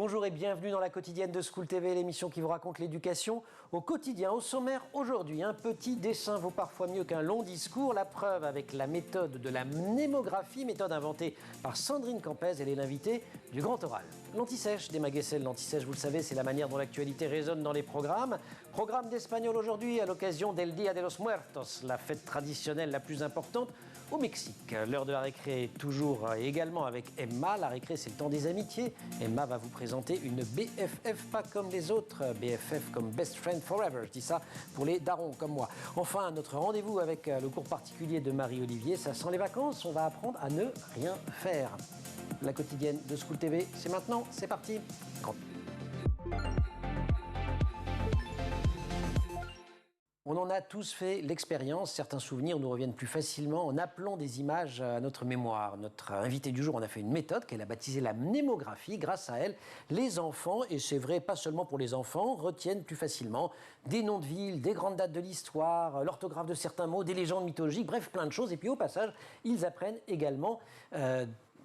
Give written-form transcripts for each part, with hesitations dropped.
Bonjour et bienvenue dans la quotidienne de School TV, l'émission qui vous raconte l'éducation au quotidien. Au sommaire aujourd'hui, un petit dessin vaut parfois mieux qu'un long discours. La preuve avec la méthode de la mnémographie, méthode inventée par Sandrine Campès. Elle est l'invitée du Grand Oral. L'anti-sèche des Maguessel. L'anti-sèche, vous le savez, c'est la manière dont l'actualité résonne dans les programmes. Programme d'espagnol aujourd'hui à l'occasion del Día de los Muertos, la fête traditionnelle la plus importante au Mexique. L'heure de la récré est toujours également avec Emma. La récré, c'est le temps des amitiés. Emma va vous présenter une BFF, pas comme les autres. BFF comme Best Friend Forever. Je dis ça pour les darons comme moi. Enfin, notre rendez-vous avec le cours particulier de Marie-Olivier. Ça sent les vacances. On va apprendre à ne rien faire. La quotidienne de School TV, c'est maintenant. C'est parti. On en a tous fait l'expérience, certains souvenirs nous reviennent plus facilement en appelant des images à notre mémoire. Notre invité du jour, on a fait une méthode qu'elle a baptisée la mnémographie. Grâce à elle, les enfants, et c'est vrai pas seulement pour les enfants, retiennent plus facilement des noms de villes, des grandes dates de l'histoire, l'orthographe de certains mots, des légendes mythologiques, bref, plein de choses. Et puis au passage, ils apprennent également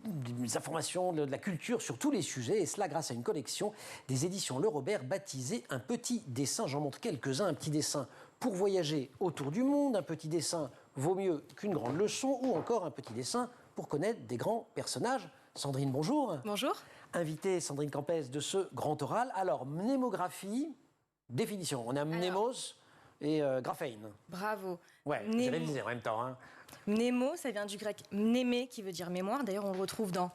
des informations, de la culture sur tous les sujets, et cela grâce à une collection des éditions Le Robert baptisée Un petit dessin. J'en montre quelques-uns. Un petit dessin pour voyager autour du monde, un petit dessin vaut mieux qu'une grande leçon, ou encore un petit dessin pour connaître des grands personnages. Sandrine, bonjour. Bonjour. Invitée Sandrine Campès de ce grand oral. Alors, mnémographie, définition. On a mnémos et grapheine. Bravo. Ouais, j'ai révisé en même temps. Hein. Mnémo, ça vient du grec mnémé, qui veut dire mémoire. D'ailleurs, on le retrouve dans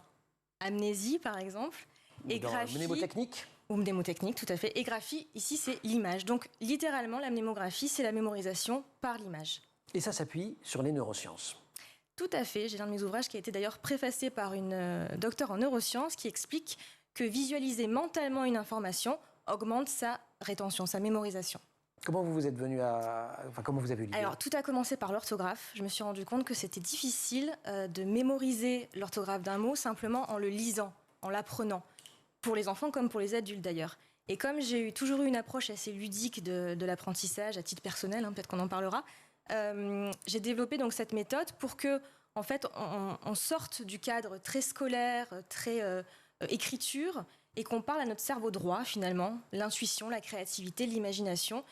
amnésie, par exemple. Et dans graphie, mnémotechnique. Ou mnémotechnique, tout à fait. Et graphie, ici, c'est l'image. Donc, littéralement, la mnémographie, c'est la mémorisation par l'image. Et ça s'appuie sur les neurosciences. Tout à fait. J'ai l'un de mes ouvrages qui a été d'ailleurs préfacé par une docteure en neurosciences qui explique que visualiser mentalement une information augmente sa rétention, sa mémorisation. Comment vous êtes venu à... Enfin, comment vous avez eu l'idée ? Alors, tout a commencé par l'orthographe. Je me suis rendu compte que c'était difficile de mémoriser l'orthographe d'un mot simplement en le lisant, en l'apprenant. Pour les enfants comme pour les adultes d'ailleurs. Et comme j'ai toujours eu une approche assez ludique de l'apprentissage, à titre personnel, hein, peut-être qu'on en parlera, j'ai développé donc cette méthode pour que, en fait, on sorte du cadre très scolaire, très écriture, et qu'on parle à notre cerveau droit finalement, l'intuition, la créativité, l'imagination.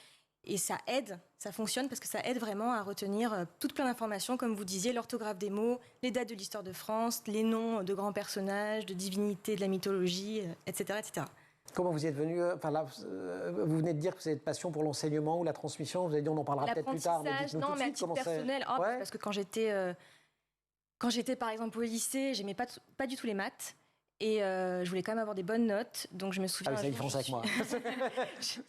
Et ça aide, ça fonctionne parce que ça aide vraiment à retenir toute plein d'informations, comme vous disiez, l'orthographe des mots, les dates de l'histoire de France, les noms de grands personnages, de divinités de la mythologie, etc., etc. Comment vous y êtes venu enfin là, vous venez de dire que vous avez une passion pour l'enseignement ou la transmission. Vous avez dit on en parlera peut-être plus tard. Mais dites-nous tout de suite comment c'est. Personnel, parce que quand j'étais par exemple au lycée, j'aimais pas du tout les maths. Et je voulais quand même avoir des bonnes notes, donc je me souviens... Ah oui, ça, ils font ça avec moi. Parce que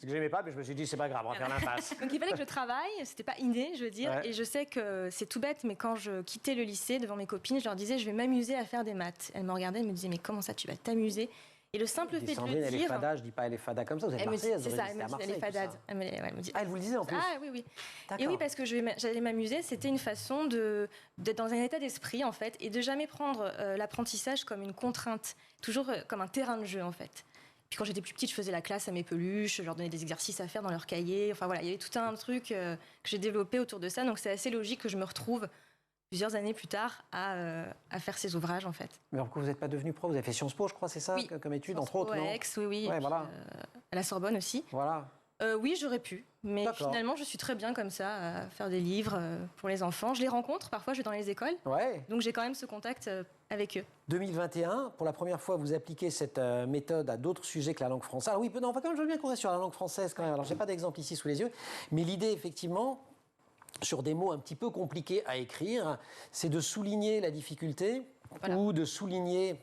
j'aimais pas, mais je me suis dit, c'est pas grave, on va faire l'impasse. Donc il fallait que je travaille, c'était pas inné, je veux dire. Ouais. Et je sais que c'est tout bête, mais quand je quittais le lycée, devant mes copines, je leur disais, je vais m'amuser à faire des maths. Elles me regardaient, elles me disaient, mais comment ça, tu vas t'amuser ? Et le simple fait de Sandrine, le dire... elle est fada, je dis pas elle est fada comme ça, vous êtes marseillaise. C'est ça, elle me dit, elle est fadade. Elle me dit, ah, elle vous le disait en plus. Ah oui, oui. D'accord. Et oui, parce que j'allais m'amuser, c'était une façon d'être dans un état d'esprit, en fait, et de jamais prendre l'apprentissage comme une contrainte, toujours comme un terrain de jeu, en fait. Puis quand j'étais plus petite, je faisais la classe à mes peluches, je leur donnais des exercices à faire dans leur cahier. Enfin voilà, il y avait tout un truc que j'ai développé autour de ça, donc c'est assez logique que je me retrouve plusieurs années plus tard à faire ces ouvrages, en fait. Mais pourquoi vous n'êtes pas devenu prof ? Vous avez fait Sciences Po, je crois, c'est ça, oui, comme étude, Sciences entre autres, Po, non ? Aix, oui. Ouais, voilà. À la Sorbonne aussi. Voilà. Oui, j'aurais pu. Mais finalement, je suis très bien comme ça, à faire des livres pour les enfants. Je les rencontre, parfois je vais dans les écoles. Ouais. Donc j'ai quand même ce contact avec eux. 2021, pour la première fois, vous appliquez cette méthode à d'autres sujets que la langue française. Ah oui, non, quand même, je veux bien qu'on reste sur la langue française quand même. Alors, j'ai pas d'exemple ici sous les yeux. Mais l'idée, effectivement, sur des mots un petit peu compliqués à écrire, c'est de souligner la difficulté ou de souligner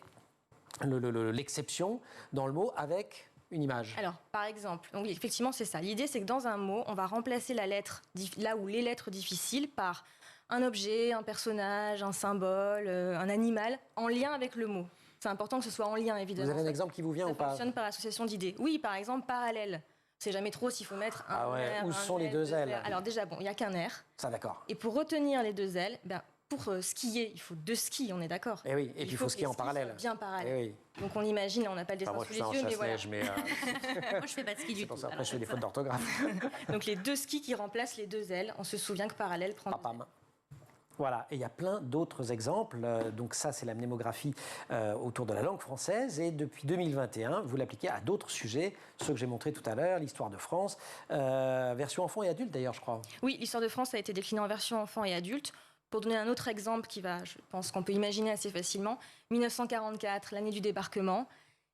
l'exception dans le mot avec une image. Alors, par exemple, donc oui, effectivement, c'est ça. L'idée, c'est que dans un mot, on va remplacer la lettre, là où les lettres difficiles, par un objet, un personnage, un symbole, un animal, en lien avec le mot. C'est important que ce soit en lien, évidemment. Vous avez un exemple qui vous vient ou pas ? Ça fonctionne par association d'idées. Oui, par exemple, parallèle. On ne sait jamais trop s'il faut mettre un R, où sont les deux ailes ? Alors déjà, bon, il n'y a qu'un R. Ça, d'accord. Et pour retenir les deux ailes, pour skier, il faut deux skis, on est d'accord. Et oui, et puis il faut skier en parallèle. Bien parallèle. Et oui. Donc on imagine, là on n'a pas le dessin sous les yeux, mais voilà. Moi je fais pas de ski du tout. Après je fais des fautes d'orthographe. Donc les deux skis qui remplacent les deux ailes, on se souvient que parallèle prend... Papam. Voilà, et il y a plein d'autres exemples. Donc ça, c'est la mnémographie autour de la langue française. Et depuis 2021, vous l'appliquez à d'autres sujets, ceux que j'ai montrés tout à l'heure, l'histoire de France, version enfant et adulte d'ailleurs, je crois. Oui, l'histoire de France a été déclinée en version enfant et adulte. Pour donner un autre exemple qui va, je pense qu'on peut imaginer assez facilement, 1944, l'année du débarquement,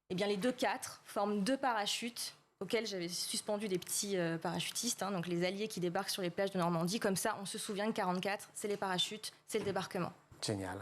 eh bien les 2-4 forment 2 parachutes auxquels j'avais suspendu des petits parachutistes, donc les Alliés qui débarquent sur les plages de Normandie. Comme ça, on se souvient que 44, c'est les parachutes, c'est le débarquement. Génial.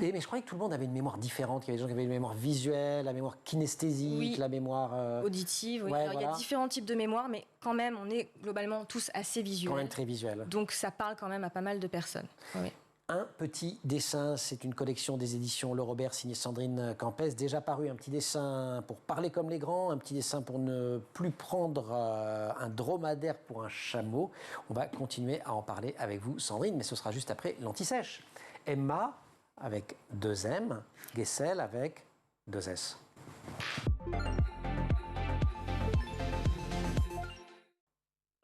Mais je croyais que tout le monde avait une mémoire différente. Il y avait des gens qui avaient une mémoire visuelle, la mémoire kinesthésique, la mémoire... auditive, oui. Ouais, Alors, il y a différents types de mémoire, mais quand même, on est globalement tous assez visuels. Quand même très visuel. Donc ça parle quand même à pas mal de personnes. Oui. Un petit dessin, c'est une collection des éditions Le Robert signée Sandrine Campès, déjà paru. Un petit dessin pour parler comme les grands, un petit dessin pour ne plus prendre un dromadaire pour un chameau. On va continuer à en parler avec vous, Sandrine, mais ce sera juste après l'anti-sèche. Emma avec 2 M, Gessel avec 2 S.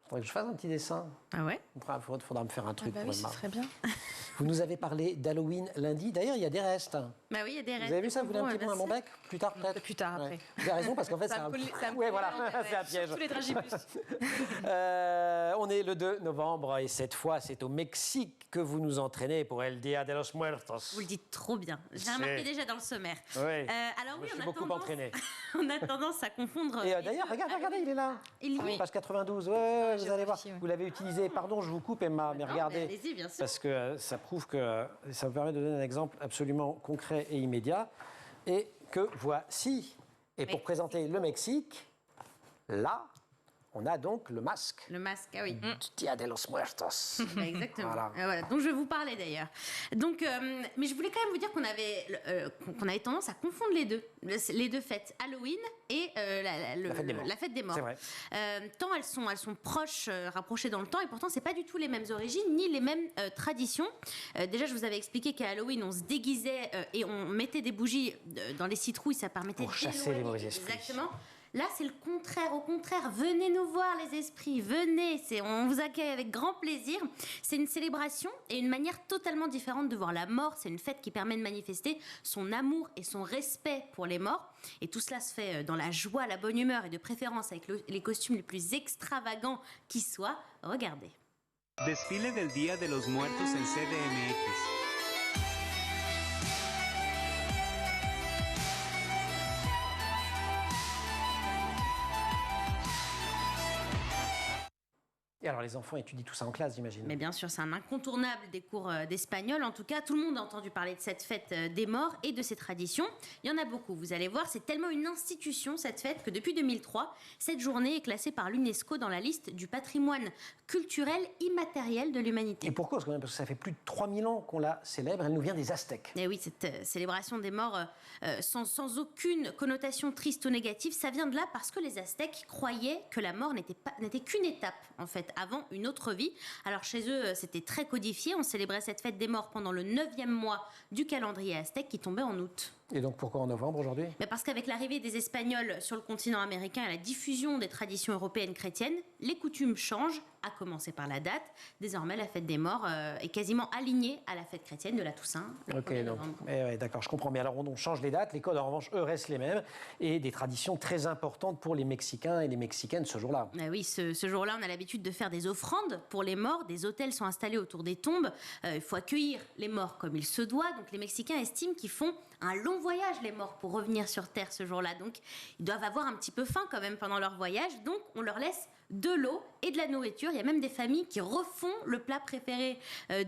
Faudrait que je fasse un petit dessin. Ah ouais? Il faudra me faire un truc bah pour oui, Emma. ce serait bien. Vous nous avez parlé d'Halloween lundi. D'ailleurs, il y a des restes. Bah oui, il y a des restes. Vous avez vu ça? Vous voulez un petit peu à mon bec? Plus tard, peut-être? Plus tard, après. Ouais. Vous avez raison, parce qu'en fait, c'est un... Ouais, voilà, c'est un piège. Tous les dragibus. On est le 2 novembre et cette fois, c'est au Mexique que vous nous entraînez pour El Día de los Muertos. Vous le dites trop bien. J'ai remarqué déjà dans le sommaire. Oui. Alors oui, Je suis beaucoup entraîné. on a tendance à confondre... Et d'ailleurs, regardez, il est là. Il y est. Page 92, ouais, vous j'ai allez voir. vérifié, ouais. Vous l'avez utilisé. Pardon, je vous coupe, Emma, mais Non, regardez. mais allez-y, bien sûr. Parce que ça prouve que ça me permet de donner un exemple absolument concret et immédiat. Et que voici. Et pour présenter le Mexique, là, on a donc le masque. Le masque, ah oui. Dia de los Muertos. Exactement. Voilà. Voilà. Donc je vais vous parler d'ailleurs. Donc, mais je voulais quand même vous dire qu'on avait tendance à confondre les deux fêtes, Halloween et la fête des morts. C'est vrai. Tant elles sont proches, rapprochées dans le temps, et pourtant c'est pas du tout les mêmes origines ni les mêmes traditions. Déjà, je vous avais expliqué qu'à Halloween, on se déguisait et on mettait des bougies dans les citrouilles, ça permettait Pour chasser les mauvais esprits. Exactement. Là, c'est le contraire. Au contraire, venez nous voir, les esprits. Venez, on vous accueille avec grand plaisir. C'est une célébration et une manière totalement différente de voir la mort. C'est une fête qui permet de manifester son amour et son respect pour les morts. Et tout cela se fait dans la joie, la bonne humeur et de préférence avec les costumes les plus extravagants qui soient. Regardez. Desfile del Día de los Muertos en CDMX. Et alors, les enfants étudient tout ça en classe, j'imagine. Mais bien sûr, c'est un incontournable des cours d'espagnol. En tout cas, tout le monde a entendu parler de cette fête des morts et de ses traditions. Il y en a beaucoup, vous allez voir. C'est tellement une institution, cette fête, que depuis 2003, cette journée est classée par l'UNESCO dans la liste du patrimoine culturel immatériel de l'humanité. Et pour cause, quand même, parce que ça fait plus de 3000 ans qu'on la célèbre. Elle nous vient des Aztèques. Et oui, cette célébration des morts sans aucune connotation triste ou négative, ça vient de là parce que les Aztèques croyaient que la mort n'était qu'une étape, en fait, avant une autre vie. Alors chez eux, c'était très codifié. On célébrait cette fête des morts pendant le 9e mois du calendrier aztèque qui tombait en août. Et donc pourquoi en novembre aujourd'hui? Parce qu'avec l'arrivée des Espagnols sur le continent américain et la diffusion des traditions européennes chrétiennes, les coutumes changent, à commencer par la date. Désormais, la fête des morts est quasiment alignée à la fête chrétienne de la Toussaint. Ok, donc, ouais, d'accord, je comprends. Mais alors on change les dates, les codes en revanche, eux, restent les mêmes, et des traditions très importantes pour les Mexicains et les Mexicaines ce jour-là. Oui, ce jour-là, on a l'habitude de faire des offrandes pour les morts. Des autels sont installés autour des tombes. Il faut accueillir les morts comme il se doit. Donc les Mexicains estiment qu'ils font un long voyage, les morts, pour revenir sur Terre ce jour-là. Donc ils doivent avoir un petit peu faim quand même pendant leur voyage. Donc on leur laisse de l'eau et de la nourriture. Il y a même des familles qui refont le plat préféré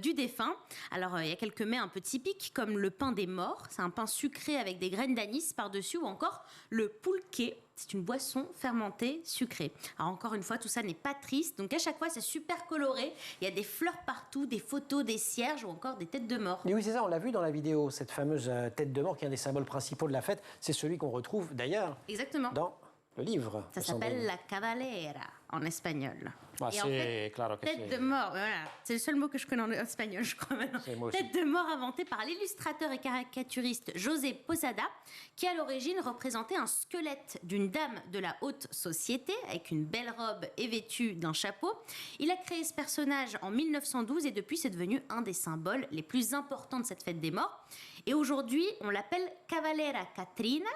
du défunt. Alors, il y a quelques mets un peu typiques, comme le pain des morts. C'est un pain sucré avec des graines d'anis par-dessus, ou encore le pulque. C'est une boisson fermentée sucrée. Alors, encore une fois, tout ça n'est pas triste. Donc, à chaque fois, c'est super coloré. Il y a des fleurs partout, des photos, des cierges ou encore des têtes de mort. Et oui, c'est ça, on l'a vu dans la vidéo, cette fameuse tête de mort qui est un des symboles principaux de la fête. C'est celui qu'on retrouve d'ailleurs Exactement. dans le livre. Ça s'appelle la cabalera en espagnol. Ah, Et en fait, claro que tête de mort, voilà, c'est le seul mot que je connais en espagnol, je crois maintenant. C'est moi aussi. Tête de mort inventée par l'illustrateur et caricaturiste José Posada, qui à l'origine représentait un squelette d'une dame de la haute société avec une belle robe et vêtue d'un chapeau. Il a créé ce personnage en 1912 et depuis c'est devenu un des symboles les plus importants de cette fête des morts. Et aujourd'hui, on l'appelle Cavalera Catrina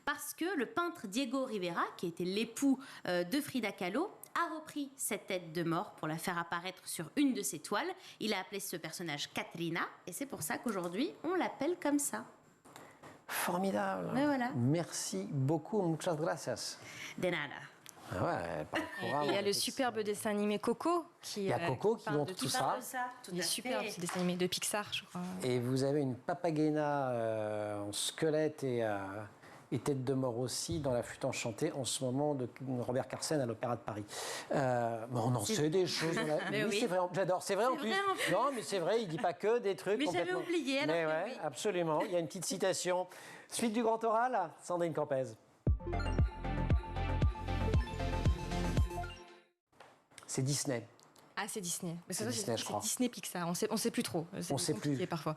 parce que le peintre Diego Rivera, qui était l'époux de Frida Kahlo, a repris cette tête de mort pour la faire apparaître sur une de ses toiles. Il a appelé ce personnage Catrina et c'est pour ça qu'aujourd'hui, on l'appelle comme ça. Formidable. Mais voilà. Merci beaucoup, muchas gracias. De nada. Ah ouais, elle parle Et couramment. il y a le superbe dessin animé Coco qui Il y a Coco qui parle montre de tout ça. ça. Il est superbe, ce dessin animé de Pixar, je crois. Et vous avez une papagena en squelette et tête de mort aussi dans La Flûte enchantée en ce moment de Robert Carsen à l'Opéra de Paris. Mais on en sait des choses. Mais oui. C'est vrai, j'adore. C'est vrai en plus. vrai en plus. Non, mais c'est vrai, il dit pas que des trucs. Mais j'avais complètement. oublié, alors Mais que ouais, oui. absolument. Il y a une petite citation. Suite du grand oral, Sandrine Campez. C'est Disney. Ah, c'est Disney. Mais C'est Disney, je crois. C'est Disney Pixar. On sait plus trop. C'est On sait compliqué plus. parfois.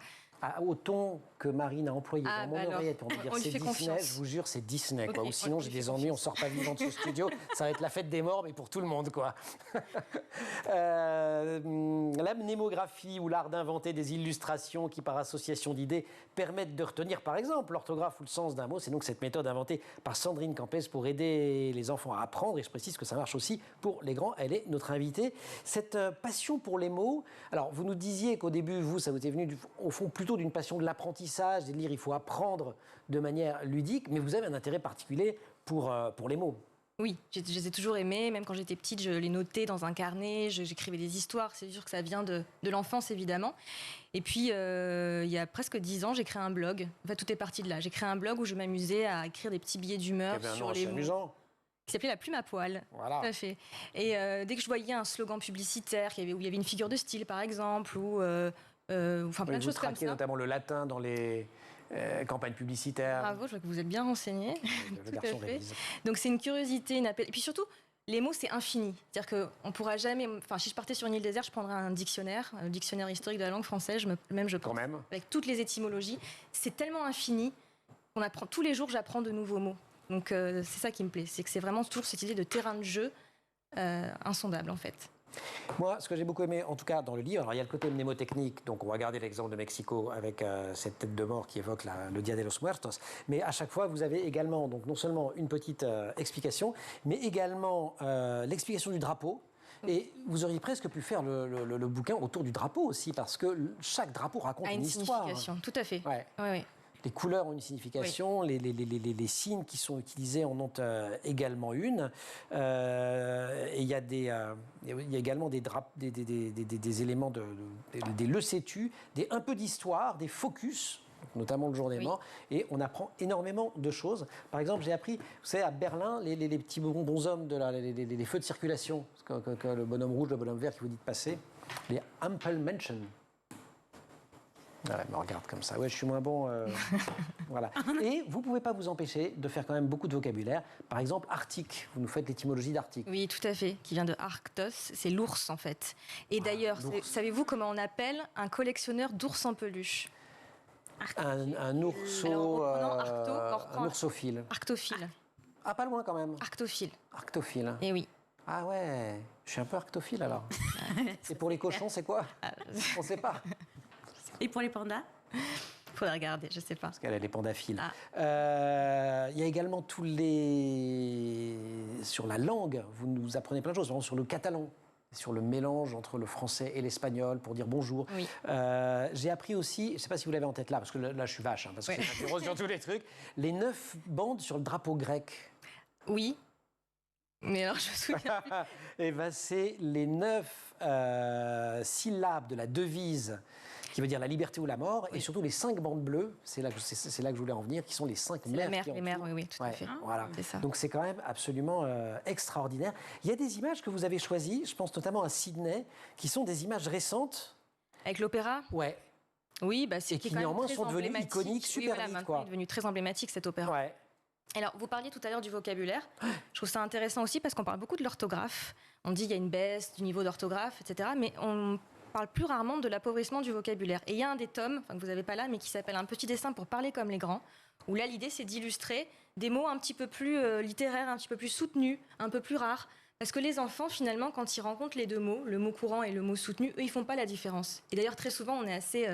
Au ton que Marine a employé Ah, dans mon bah alors, oreillette pour me dire on lui c'est fait Disney, confiance. je vous jure, c'est Disney. Quoi. Ok, Ou sinon, on j'ai lui des fait ennuis, on confiance. sort pas vivant de ce studio. Ça va être la fête des morts, mais pour tout le monde. Quoi. La mnémographie ou l'art d'inventer des illustrations qui, par association d'idées, permettent de retenir, par exemple, l'orthographe ou le sens d'un mot. C'est donc cette méthode inventée par Sandrine Campez pour aider les enfants à apprendre. Et je précise que ça marche aussi pour les grands. Elle est notre invitée. Cette passion pour les mots, alors vous nous disiez qu'au début, vous, ça vous est venu au fond plutôt d'une passion de l'apprentissage, de lire, il faut apprendre de manière ludique, mais vous avez un intérêt particulier pour les mots. Oui, je les ai toujours aimés. Même quand j'étais petite, je les notais dans un carnet. J'écrivais des histoires. C'est sûr que ça vient de l'enfance, évidemment. Et puis, il y a presque 10 ans, j'ai créé un blog. En fait, tout est parti de là. J'ai créé un blog où je m'amusais à écrire des petits billets d'humeur sur les mots. amusant. Qui s'appelait La Plume à poil. Voilà. Tout à fait. Et dès que je voyais un slogan publicitaire où il y avait une figure de style, par exemple, ou enfin plein de choses comme ça. Notamment le latin dans les campagnes publicitaires. Bravo, je vois que vous êtes bien renseigné. Le Tout à garçon fait. révise. Donc c'est une curiosité, une appel. Et puis surtout, les mots, c'est infini. C'est-à-dire qu'on ne pourra jamais. Enfin, si je partais sur une île déserte, je prendrais un dictionnaire historique de la langue française, je Quand pense, même. avec toutes les étymologies. C'est tellement infini qu'on apprend. Tous les jours, j'apprends de nouveaux mots. Donc c'est ça qui me plaît. C'est que c'est vraiment toujours cette idée de terrain de jeu insondable, en fait. Moi, ce que j'ai beaucoup aimé, en tout cas dans le livre, alors il y a le côté mnémotechnique, donc on va garder l'exemple de Mexico avec cette tête de mort qui évoque le Dia de los Muertos, mais à chaque fois vous avez également, donc non seulement une petite explication, mais également l'explication du drapeau. Et vous auriez presque pu faire le bouquin autour du drapeau aussi, parce que chaque drapeau raconte À une une histoire. signification, tout à fait. Ouais. Ouais, ouais. Les couleurs ont une signification, les signes qui sont utilisés en ont également une. Et il y a également des éléments, des le sais-tu, un peu d'histoire, des focus, notamment le jour des morts, et on apprend énormément de choses. Par exemple, j'ai appris, vous savez, à Berlin, les petits bonshommes, les feux de circulation, que le bonhomme rouge, le bonhomme vert qui vous dit de passer, les Ampelmenschen. Elle me regarde comme ça. Ouais, je suis moins bon. Voilà. Et vous ne pouvez pas vous empêcher de faire quand même beaucoup de vocabulaire. Par exemple, Arctique. Vous nous faites l'étymologie d'Arctique. Oui, tout à fait, qui vient de Arctos, c'est l'ours en fait. Et d'ailleurs, l'ours. savez-vous comment on appelle un collectionneur d'ours en peluche? Un ourso. Alors, en reprenant Arcto, on reprend un ursophile. Arctophile. Ah, pas loin quand même. Arctophile. Arctophile. Et oui. Ah ouais. Je suis un peu arctophile alors. Et pour les cochons, c'est quoi? On ne sait pas. Et pour les pandas? Faudrait regarder, je sais pas. Parce qu'elle a les pandaphiles. Ah. Il y a également tous les... Sur la langue, vous nous apprenez plein de choses. Par exemple, sur le catalan, sur le mélange entre le français et l'espagnol pour dire bonjour. Oui. J'ai appris aussi, je ne sais pas si vous l'avez en tête là, parce que là je suis vache, parce que Ouais. je m'interroge sur tous les trucs, les 9 bandes sur le drapeau grec. Oui. Mais alors, je me souviens. Et ben, c'est les 9 syllabes de la devise qui veut dire la liberté ou la mort, et surtout les 5 bandes bleues, c'est là que je voulais en venir, qui sont les 5 C'est la mers. mer, qui les mers, entourent. oui, tout à Ouais, fait. voilà. C'est ça. Donc c'est quand même absolument extraordinaire. Il y a des images que vous avez choisies, je pense notamment à Sydney, qui sont des images récentes. Avec l'opéra? Ouais. Oui, bah, c'est Et qui quand même néanmoins très sont devenues emblématique. iconiques Oui, super voilà, vite, maintenant, quoi. il est devenu très emblématique cet opéra. Ouais. Alors, vous parliez tout à l'heure du vocabulaire. Je trouve ça intéressant aussi parce qu'on parle beaucoup de l'orthographe. On dit qu'il y a une baisse du niveau d'orthographe, etc. Mais on parle plus rarement de l'appauvrissement du vocabulaire. Et il y a un des tomes, que vous n'avez pas là, mais qui s'appelle « Un petit dessin pour parler comme les grands », où là, l'idée, c'est d'illustrer des mots un petit peu plus littéraires, un petit peu plus soutenus, un peu plus rares. Parce que les enfants, finalement, quand ils rencontrent les deux mots, le mot courant et le mot soutenu, eux, ils font pas la différence. Et d'ailleurs, très souvent, on est assez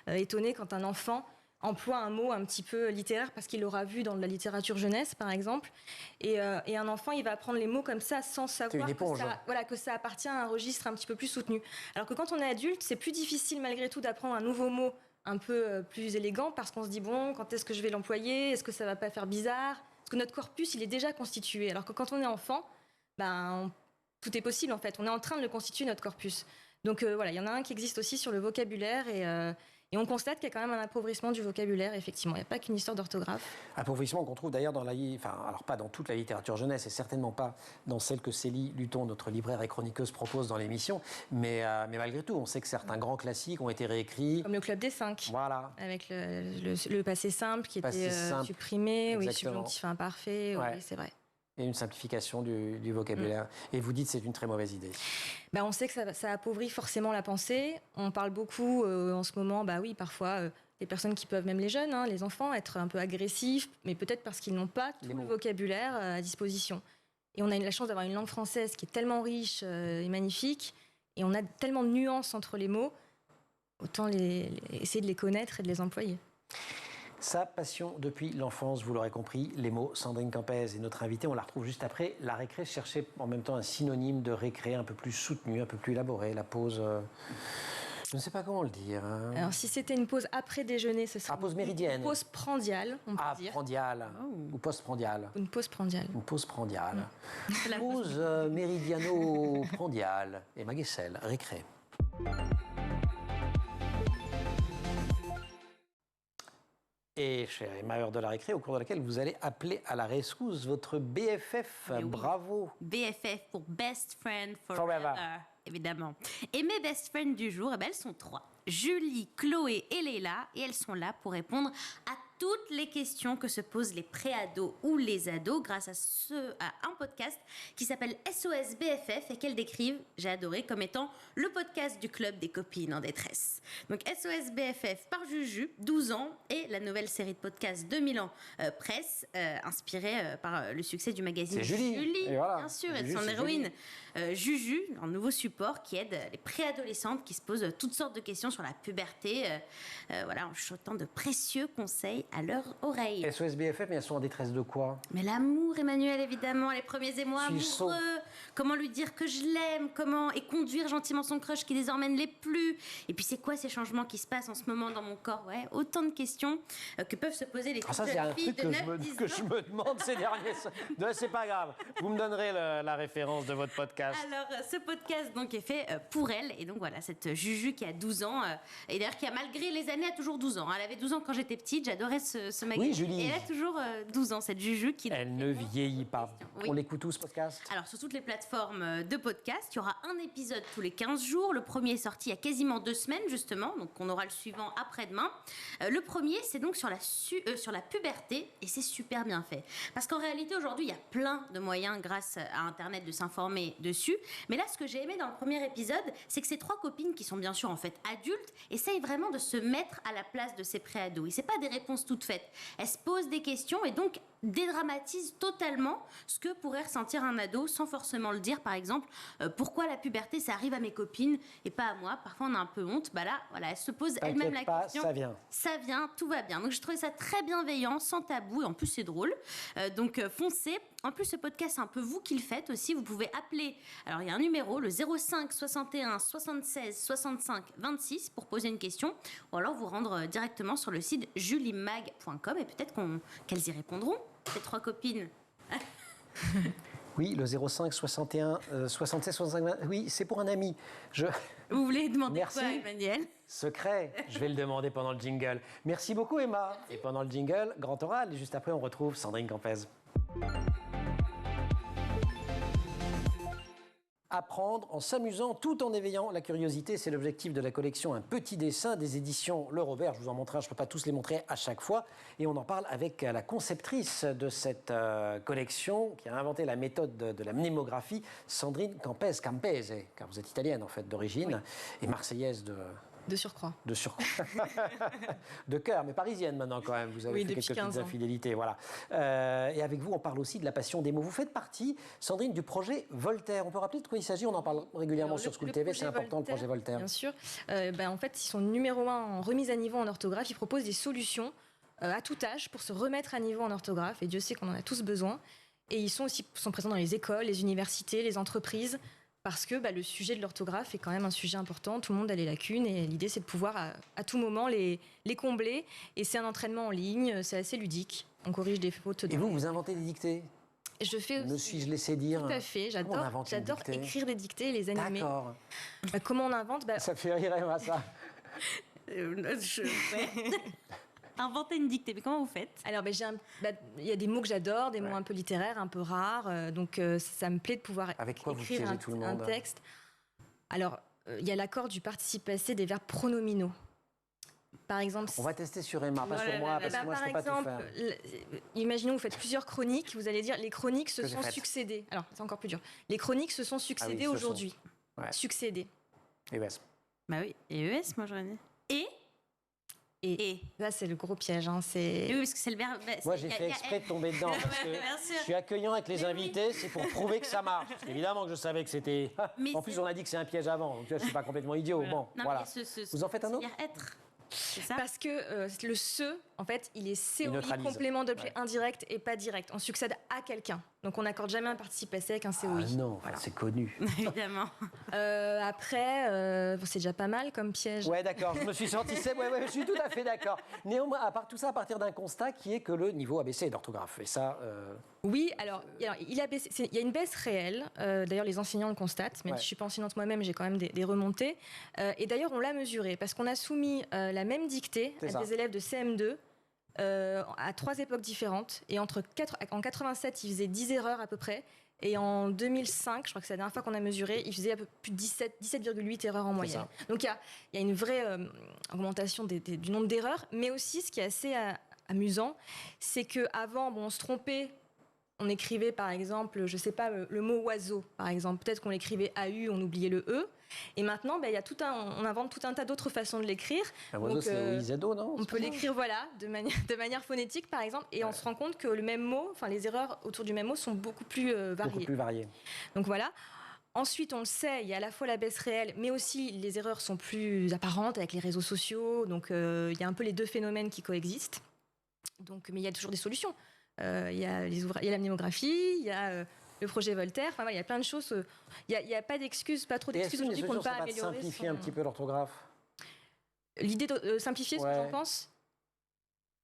étonné quand un enfant emploie un mot un petit peu littéraire parce qu'il l'aura vu dans de la littérature jeunesse, par exemple. Et un enfant, il va apprendre les mots comme ça sans savoir que ça appartient à un registre un petit peu plus soutenu. Alors que quand on est adulte, c'est plus difficile malgré tout d'apprendre un nouveau mot un peu plus élégant parce qu'on se dit, bon, quand est-ce que je vais l'employer? Est-ce que ça va pas faire bizarre? Parce que notre corpus, il est déjà constitué. Alors que quand on est enfant, tout est possible en fait. On est en train de le constituer, notre corpus. Donc voilà, il y en a un qui existe aussi sur le vocabulaire et on constate qu'il y a quand même un appauvrissement du vocabulaire, effectivement. Il n'y a pas qu'une histoire d'orthographe. Appauvrissement qu'on trouve d'ailleurs dans alors pas dans toute la littérature jeunesse et certainement pas dans celle que Célie Luton, notre libraire et chroniqueuse, propose dans l'émission. Mais malgré tout, on sait que certains grands classiques ont été réécrits. Comme le Club des 5. Voilà. Avec le passé simple qui était supprimé, oui, subjonctif imparfait, oui, c'est vrai. Et une simplification du vocabulaire. Et vous dites que c'est une très mauvaise idée. On sait que ça appauvrit forcément la pensée. On parle beaucoup en ce moment, parfois, les personnes qui peuvent, même les jeunes, les enfants, être un peu agressifs, mais peut-être parce qu'ils n'ont pas tout le vocabulaire à disposition. Et on a la chance d'avoir une langue française qui est tellement riche et magnifique, et on a tellement de nuances entre les mots, autant essayer de les connaître et de les employer. Sa passion depuis l'enfance, vous l'aurez compris, les mots. Sandrine Campès est notre invitée, on la retrouve juste après. La récré, chercher en même temps un synonyme de récré un peu plus soutenu, un peu plus élaboré. La pause, je ne sais pas comment le dire. Alors si c'était une pause après déjeuner, ce serait pause méridienne. Une pause prandiale, on peut dire. Prandiale. Ou post-prandiale. Une pause prandiale. Une pause prandiale. Pause méridiano-prandiale. Et Maguessel, récré. Et chère Emma, heure de la récré, au cours de laquelle vous allez appeler à la rescousse votre BFF. Oui. Bravo. BFF pour Best Friend Forever. Évidemment. Et mes best friends du jour, elles sont 3. Julie, Chloé et Léla. Et elles sont là pour répondre à toutes les questions que se posent les pré-ados ou les ados grâce à un podcast qui s'appelle SOS BFF et qu'elles décrivent, j'ai adoré, comme étant le podcast du club des copines en détresse. Donc SOS BFF par Juju, 12 ans, et la nouvelle série de podcasts 2000 ans presse, inspirée par le succès du magazine Julie, voilà. Bien sûr, et de son héroïne Juju, un nouveau support qui aide les préadolescentes qui se posent toutes sortes de questions sur la puberté, en chuchotant de précieux conseils à leur oreille. SOS BFF, mais elles sont en détresse de quoi? Mais l'amour, Emmanuel, évidemment, les premiers émois amoureux. Comment lui dire que je l'aime, et conduire gentiment son crush qui désormais ne l'est plus. Et puis c'est quoi ces changements qui se passent en ce moment dans mon corps? Ouais, autant de questions que peuvent se poser les jeunes filles de 9-10 que je me demande ces derniers... C'est pas grave, vous me donnerez la référence de votre podcast. Alors, ce podcast donc, est fait pour elle. Et donc voilà, cette Juju qui a 12 ans, et d'ailleurs qui a malgré les années, a toujours 12 ans. Elle avait 12 ans quand j'étais petite, j'adorais ce magazine. Oui, Julie. Et elle a toujours 12 ans, cette Juju. Elle ne vieillit pas. Oui. On l'écoute où, ce podcast? Alors, sur toutes les plateformes de podcast, il y aura un épisode tous les 15 jours. Le premier est sorti il y a quasiment 2 semaines, justement. Donc, on aura le suivant après-demain. Le premier, c'est donc sur la puberté. Et c'est super bien fait. Parce qu'en réalité, aujourd'hui, il y a plein de moyens, grâce à Internet, de s'informer dessus. Mais là, ce que j'ai aimé dans le premier épisode, c'est que ces 3 copines, qui sont bien sûr en fait adultes, essayent vraiment de se mettre à la place de ces pré-ados. Et c'est pas des réponses toutes faites. Elles se posent des questions et donc dédramatisent totalement ce que pourrait ressentir un ado sans forcément le dire. Par exemple, pourquoi la puberté, ça arrive à mes copines et pas à moi? Parfois, on a un peu honte. Là, voilà, elles se posent elles-mêmes la question. Ça vient, tout va bien. Donc, je trouvais ça très bienveillant, sans tabou. Et en plus, c'est drôle. Donc, foncez. En plus, ce podcast, c'est un peu vous qui le faites aussi. Vous pouvez appeler. Alors, il y a un numéro, le 05 61 76 65 26 pour poser une question. Ou alors vous rendre directement sur le site julimag.com et peut-être qu'elles y répondront, ces 3 copines. Oui, le 05 61 76 65. Oui, c'est pour un ami. Vous voulez demander quoi, Emmanuel? Secret, je vais le demander pendant le jingle. Merci beaucoup, Emma. Et pendant le jingle, grand oral. Et juste après, on retrouve Sandrine Campès. apprendre en s'amusant tout en éveillant la curiosité. C'est l'objectif de la collection Un petit dessin des éditions Le Robert. Je vous en montrerai, je ne peux pas tous les montrer à chaque fois. Et on en parle avec la conceptrice de cette collection qui a inventé la méthode de la mnémographie, Sandrine Campese, car vous êtes italienne en fait d'origine et marseillaise De surcroît. de surcroît. De cœur, mais parisienne maintenant quand même. Vous avez fait depuis quelques 15 petites ans. infidélités. Voilà. Et avec vous, on parle aussi de la passion des mots. Vous faites partie, Sandrine, du projet Voltaire. On peut rappeler de quoi il s'agit? On en parle régulièrement Alors, sur School TV. C'est important, le projet Voltaire. Bien sûr. En fait, ils sont numéro 1 en remise à niveau en orthographe. Ils proposent des solutions à tout âge pour se remettre à niveau en orthographe. Et Dieu sait qu'on en a tous besoin. Et ils sont présents dans les écoles, les universités, les entreprises. Parce que le sujet de l'orthographe est quand même un sujet important. Tout le monde a les lacunes et l'idée, c'est de pouvoir à tout moment les combler. Et c'est un entraînement en ligne, c'est assez ludique. On corrige des fautes. Et vous inventez des dictées? Je fais Me aussi. suis-je laissé dire? Tout à fait, Comment on invente une j'adore dictée? écrire des dictées et les animer. D'accord. Comment on invente Ça fait rire, Emma, ça. Inventer une dictée, mais comment vous faites? Alors, il y a des mots que j'adore, des mots un peu littéraires, un peu rares. Donc, ça me plaît de pouvoir Avec quoi vous écrire piégez tout le monde? un texte. Alors, il y a l'accord du participe passé des verbes pronominaux. Par exemple, On va tester sur Emma, pas sur moi, parce que moi, je ne peux pas tout faire. imaginons vous faites plusieurs chroniques, vous allez dire les chroniques se Que j'ai sont faites. succédées. Alors, c'est encore plus dur. Les chroniques se sont succédées se sont. aujourd'hui. Ouais. Succédées. Et ben, Bah oui, et ES, moi j'aurais dit. Et Là, c'est le gros piège. Hein, Et oui, parce que c'est le verbe. moi, j'ai fait exprès de tomber dedans, parce que Bien sûr. je suis accueillant avec les invités, c'est pour prouver que ça marche. Parce qu'évidemment que je savais que c'était... Mais En plus, on a dit que c'est un piège avant, donc tu vois, je ne suis pas complètement idiot. Bon, Non, voilà. mais Vous en faites un autre? C'est-à-dire être. C'est ça? Parce que le se, en fait, il est COI, neutralise. complément d'objet Ouais. indirect et pas direct. On succède à quelqu'un. Donc, on n'accorde jamais un participe passé avec un COI. Ah non, enfin, c'est connu. Évidemment. Après, c'est déjà pas mal comme piège. Ouais, d'accord, je me suis senti... Ouais, je suis tout à fait d'accord. Néanmoins, à part tout ça, à partir d'un constat qui est que le niveau a baissé d'orthographe. Et ça... Oui, alors il a baissé. Il y a une baisse réelle. D'ailleurs, les enseignants le constatent. Même Ouais. si je suis pas enseignante moi-même, j'ai quand même des remontées. Et d'ailleurs, on l'a mesuré parce qu'on a soumis la même dictée C'est à ça. des élèves de CM2 à 3 époques différentes. Et en 87, ils faisaient 10 erreurs à peu près. Et en 2005, je crois que c'est la dernière fois qu'on a mesuré, ils faisaient un peu plus de 17,8 erreurs en moyenne. Donc il y a une vraie augmentation du nombre d'erreurs. Mais aussi, ce qui est assez amusant, c'est qu'avant, on se trompait. On écrivait par exemple, je sais pas, le mot oiseau, par exemple. Peut-être qu'on l'écrivait AU, on oubliait le E. Et maintenant, il y a on invente tout un tas d'autres façons de l'écrire. Un oiseau, Donc, c'est OIZO, non? on peut l'écrire de manière phonétique, par exemple, et on se rend compte que le même mot, enfin les erreurs autour du même mot sont beaucoup plus variées. Beaucoup plus varié. Donc voilà. Ensuite, on le sait, il y a à la fois la baisse réelle, mais aussi les erreurs sont plus apparentes avec les réseaux sociaux. Donc il y a un peu les deux phénomènes qui coexistent. Donc, mais il y a toujours des solutions. Il y a la mnémographie, il y a le projet Voltaire. Enfin, il y a plein de choses. Il n'y a pas d'excuses, pas trop Et est-ce d'excuses que les aujourd'hui pour ne solutions pas ne sont pas de améliorer. simplifier un petit peu l'orthographe? L'idée de simplifier, ce que Ouais. j'en pense.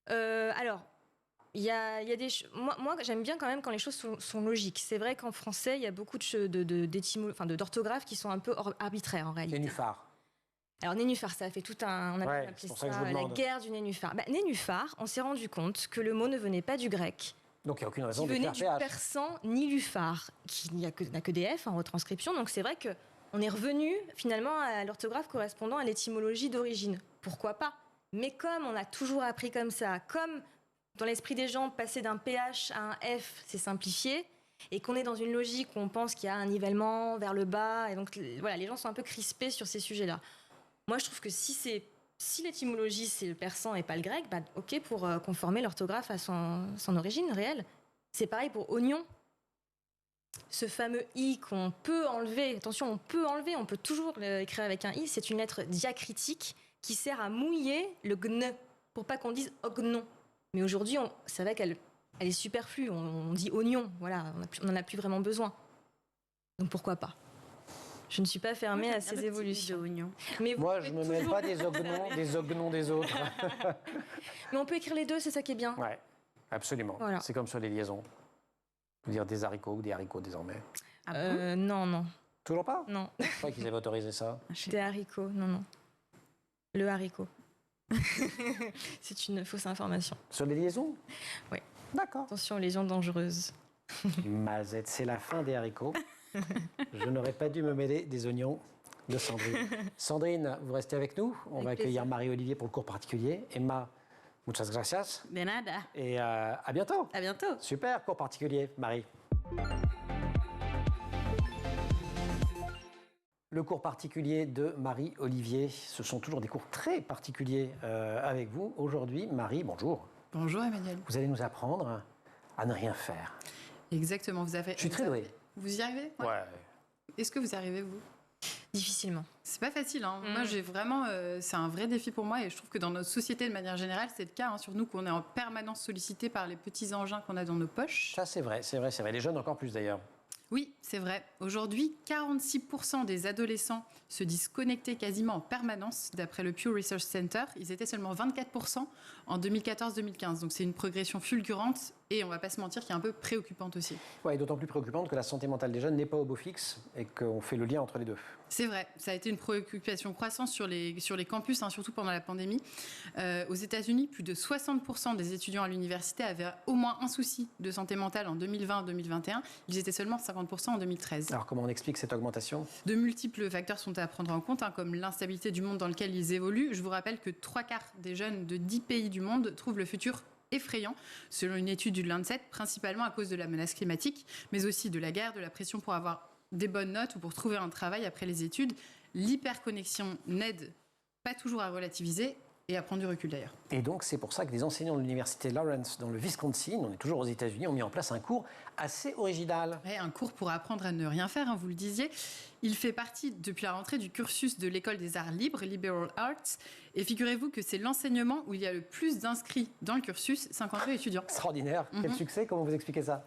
Alors, il y a des moi j'aime bien quand même quand les choses sont logiques. C'est vrai qu'en français, il y a beaucoup d'orthographes qui sont un peu arbitraires en réalité. Nénuphar. Alors nénuphar, ça a fait tout un... On a Ouais, appelé c'est pour ça ça que je vous la demande. guerre du nénuphar. Nénuphar, on s'est rendu compte que le mot ne venait pas du grec, Donc il n'y a aucune qui raison venait d'écrire du PH. persan niluphar, qui n'a que des F en retranscription. Donc c'est vrai qu'on est revenu finalement à l'orthographe correspondant à l'étymologie d'origine. Pourquoi pas? Mais comme on a toujours appris comme ça, comme dans l'esprit des gens, passer d'un PH à un F, c'est simplifié, et qu'on est dans une logique où on pense qu'il y a un nivellement vers le bas, et donc voilà, les gens sont un peu crispés sur ces sujets-là. Moi, je trouve que si l'étymologie, c'est le persan et pas le grec, ok pour conformer l'orthographe à son origine réelle. C'est pareil pour oignon. Ce fameux i qu'on peut enlever, attention, on peut toujours l'écrire avec un i, c'est une lettre diacritique qui sert à mouiller le gne, pour pas qu'on dise ognon. Mais aujourd'hui, c'est vrai qu'elle est superflue, on dit oignon, voilà, on n'en a plus vraiment besoin. Donc pourquoi pas? Je ne suis pas fermée à ces évolutions. Mais vous Moi, pouvez je me mêle toujours- pas des ognons des autres. Mais on peut écrire les deux, c'est ça qui est bien. Ouais, absolument. Voilà. C'est comme sur les liaisons. On peut dire des haricots ou des haricots désormais. Ah bon Non. Toujours pas? Non, Je crois qu'ils avaient autorisé ça. des haricots, non. Le haricot. C'est une fausse information. Sur les liaisons? Oui. D'accord. Attention aux lésions dangereuses. Mazette, c'est la fin des haricots. Je n'aurais pas dû me mêler des oignons de Sandrine. Sandrine, vous restez avec nous. On va accueillir Marie-Olivier pour le cours particulier. Emma, muchas gracias. De nada. Et à bientôt. À bientôt. Super, cours particulier, Marie. Le cours particulier de Marie-Olivier, ce sont toujours des cours très particuliers avec vous. Aujourd'hui, Marie, bonjour. Bonjour Emmanuel. Vous allez nous apprendre à ne rien faire. Exactement, vous avez... Je suis très doué. Vous y arrivez? Ouais. Est-ce que vous y arrivez, vous? Difficilement. C'est pas facile, hein. Moi, j'ai vraiment... c'est un vrai défi pour moi et je trouve que dans notre société, de manière générale, c'est le cas, hein, sur nous, qu'on est en permanence sollicité par les petits engins qu'on a dans nos poches. Ça, c'est vrai, c'est vrai, c'est vrai. Les jeunes encore plus d'ailleurs. Oui, c'est vrai. Aujourd'hui, 46% des adolescents se disent connectés quasiment en permanence, d'après le Pew Research Center. Ils étaient seulement 24% en 2014-2015. Donc c'est une progression fulgurante et on ne va pas se mentir qui est un peu préoccupante aussi. Ouais, et d'autant plus préoccupante que la santé mentale des jeunes n'est pas au beau fixe et qu'on fait le lien entre les deux. C'est vrai, ça a été une préoccupation croissante sur les campus, hein, surtout pendant la pandémie. Aux États-Unis, plus de 60% des étudiants à l'université avaient au moins un souci de santé mentale en 2020-2021. Ils étaient seulement 50% en 2013. Alors comment on explique cette augmentation? De multiples facteurs sont à prendre en compte, hein, comme l'instabilité du monde dans lequel ils évoluent. Je vous rappelle que 3/4 des jeunes de 10 pays du monde trouvent le futur effrayant, selon une étude du Lancet, principalement à cause de la menace climatique, mais aussi de la guerre, de la pression pour avoir des bonnes notes ou pour trouver un travail après les études. L'hyperconnexion n'aide pas toujours à relativiser et à prendre du recul d'ailleurs. Et donc c'est pour ça que des enseignants de l'université Lawrence dans le Wisconsin, on est toujours aux États-Unis, ont mis en place un cours assez original. Ouais, un cours pour apprendre à ne rien faire, hein, vous le disiez. Il fait partie depuis la rentrée du cursus de l'école des arts libres, Liberal Arts. Et figurez-vous que c'est l'enseignement où il y a le plus d'inscrits dans le cursus, 52 étudiants. Extraordinaire. Quel succès, comment vous expliquez ça?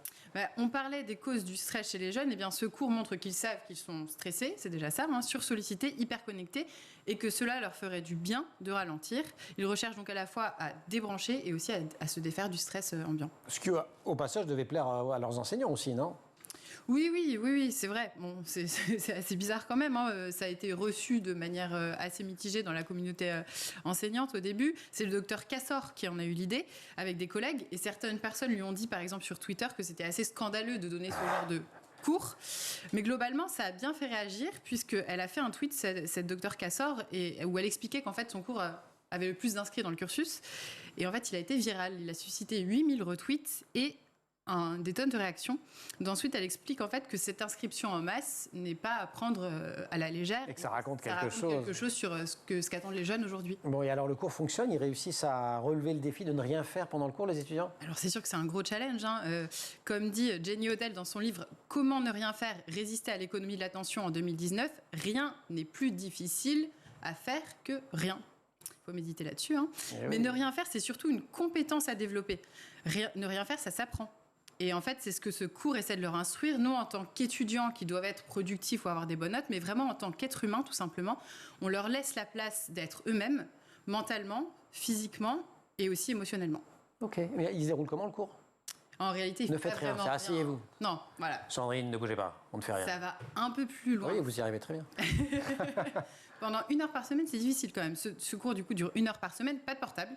On parlait des causes du stress chez les jeunes. Eh bien, ce cours montre qu'ils savent qu'ils sont stressés, c'est déjà ça, hein, sursollicités, hyperconnectés, et que cela leur ferait du bien de ralentir. Ils recherchent donc à la fois à débrancher et aussi à se défaire du stress ambiant. Ce qui, au passage, devait plaire à leurs enseignants aussi, non? Oui, c'est vrai. Bon, c'est assez bizarre quand même, hein. Ça a été reçu de manière assez mitigée dans la communauté enseignante au début. C'est le docteur Cassor qui en a eu l'idée avec des collègues. Et certaines personnes lui ont dit, par exemple sur Twitter, que c'était assez scandaleux de donner ce genre de cours. Mais globalement, ça a bien fait réagir puisqu'elle a fait un tweet, cette docteur Cassor, où elle expliquait qu'en fait, son cours avait le plus d'inscrits dans le cursus. Et en fait, il a été viral. Il a suscité 8000 retweets et des tonnes de réactions. Ensuite, elle explique en fait que cette inscription en masse n'est pas à prendre à la légère. Et que ça raconte quelque chose sur ce qu'attendent les jeunes aujourd'hui. Bon, et alors le cours fonctionne? Ils réussissent à relever le défi de ne rien faire pendant le cours, les étudiants? Alors c'est sûr que c'est un gros challenge, hein. Comme dit Jenny Odell dans son livre « Comment ne rien faire, résister à l'économie de l'attention » en 2019, rien n'est plus difficile à faire que rien. Il faut méditer là-dessus, hein. Mais ne rien faire, c'est surtout une compétence à développer. Ne rien faire, ça s'apprend. Et en fait, c'est ce que ce cours essaie de leur instruire, non en tant qu'étudiants qui doivent être productifs ou avoir des bonnes notes, mais vraiment en tant qu'êtres humains, tout simplement. On leur laisse la place d'être eux-mêmes, mentalement, physiquement et aussi émotionnellement. Ok, mais ils déroulent comment le cours? En réalité, ne faites rien, c'est asseyez-vous. Non, voilà. Sandrine, ne bougez pas, on ne fait rien. Ça va un peu plus loin. Oui, vous y arrivez très bien. Pendant 1 heure par semaine, c'est difficile quand même. Ce cours, du coup, dure 1 heure par semaine, pas de portable.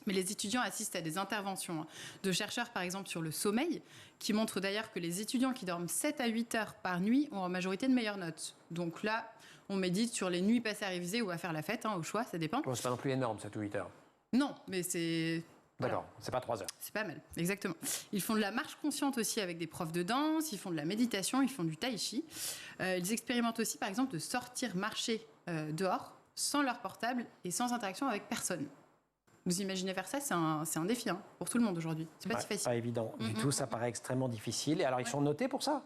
Mais les étudiants assistent à des interventions de chercheurs, par exemple, sur le sommeil, qui montrent d'ailleurs que les étudiants qui dorment 7 à 8 heures par nuit ont en majorité de meilleures notes. Donc là, on médite sur les nuits passées à réviser ou à faire la fête, hein, au choix, ça dépend. Bon, c'est pas non plus énorme, 7 ou 8 heures. Non, mais c'est... D'accord, c'est pas 3 heures. C'est pas mal, exactement. Ils font de la marche consciente aussi avec des profs de danse, ils font de la méditation, ils font du tai chi. Ils expérimentent aussi, par exemple, de sortir marcher dehors, sans leur portable et sans interaction avec personne. Vous imaginez faire ça, c'est un défi, hein, pour tout le monde aujourd'hui. C'est pas si facile. Pas évident du tout, ça paraît extrêmement difficile. Et alors, ils sont notés pour ça?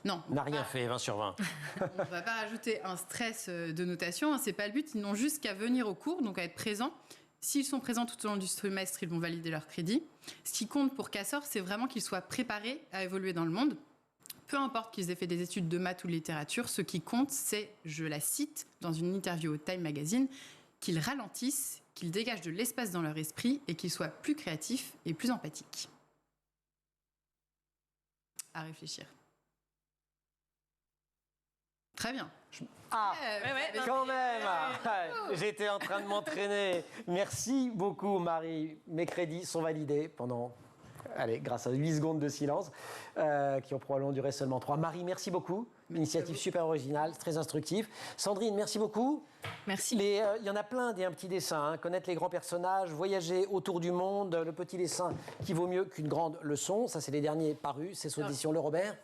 Non. On n'a rien fait, 20 sur 20. On ne va pas rajouter un stress de notation, hein, c'est pas le but. Ils n'ont juste qu'à venir au cours, donc à être présents. S'ils sont présents tout au long du trimestre, ils vont valider leur crédit. Ce qui compte pour Cassor, c'est vraiment qu'ils soient préparés à évoluer dans le monde. Peu importe qu'ils aient fait des études de maths ou de littérature, ce qui compte, c'est, je la cite dans une interview au Time Magazine, qu'ils ralentissent, qu'ils dégagent de l'espace dans leur esprit et qu'ils soient plus créatifs et plus empathiques. À réfléchir. Très bien. Quand même. J'étais en train de m'entraîner. Merci beaucoup, Marie. Mes crédits sont validés pendant Allez, grâce à 8 secondes de silence, qui ont probablement duré seulement 3. Marie, merci beaucoup. Initiative super originale, très instructive. Sandrine, merci beaucoup. Merci. Il y en a plein des petits dessins. Connaître les grands personnages, voyager autour du monde, le petit dessin qui vaut mieux qu'une grande leçon. Ça, c'est les derniers parus. C'est sous édition Le Robert.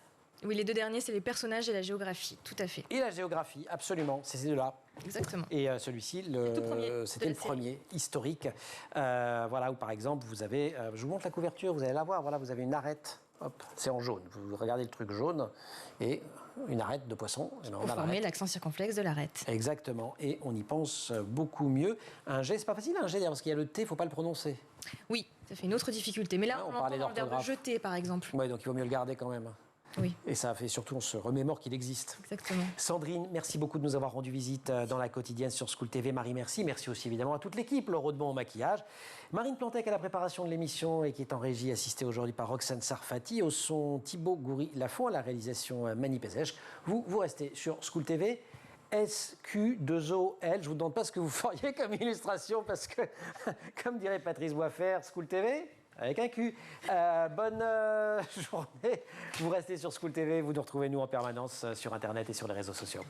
Oui, les deux derniers, c'est les personnages et la géographie, tout à fait. Et la géographie, absolument. C'est ces deux-là. Exactement. Et celui-ci, c'était le premier historique. Voilà, où par exemple, vous avez, je vous montre la couverture, vous allez la voir, voilà, vous avez une arête, hop, c'est en jaune. Vous regardez le truc jaune et une arête de poisson. Pour former l'accent circonflexe de l'arête. Exactement, et on y pense beaucoup mieux. Un G, c'est pas facile un G, parce qu'il y a le T, il ne faut pas le prononcer. Oui, ça fait une autre difficulté. Mais là, on l'entend dans le verbe jeter, par exemple. Oui, donc il vaut mieux le garder quand même. Oui. Et ça fait surtout, on se remémore qu'il existe. Exactement. Sandrine, merci beaucoup de nous avoir rendu visite dans la quotidienne sur School TV. Marie, merci. Merci aussi évidemment à toute l'équipe, Laure Audemont au maquillage. Marine Plantec à la préparation de l'émission et qui est en régie, assistée aujourd'hui par Roxane Sarfati. Au son, Thibaut Goury-Lafont, à la réalisation Mani Pézèche. Vous restez sur School TV. SQ2OL. Je ne vous demande pas ce que vous feriez comme illustration parce que, comme dirait Patrice Boisfer, School TV avec un Q. Bonne journée. Vous restez sur School TV. Vous nous retrouvez nous en permanence sur Internet et sur les réseaux sociaux.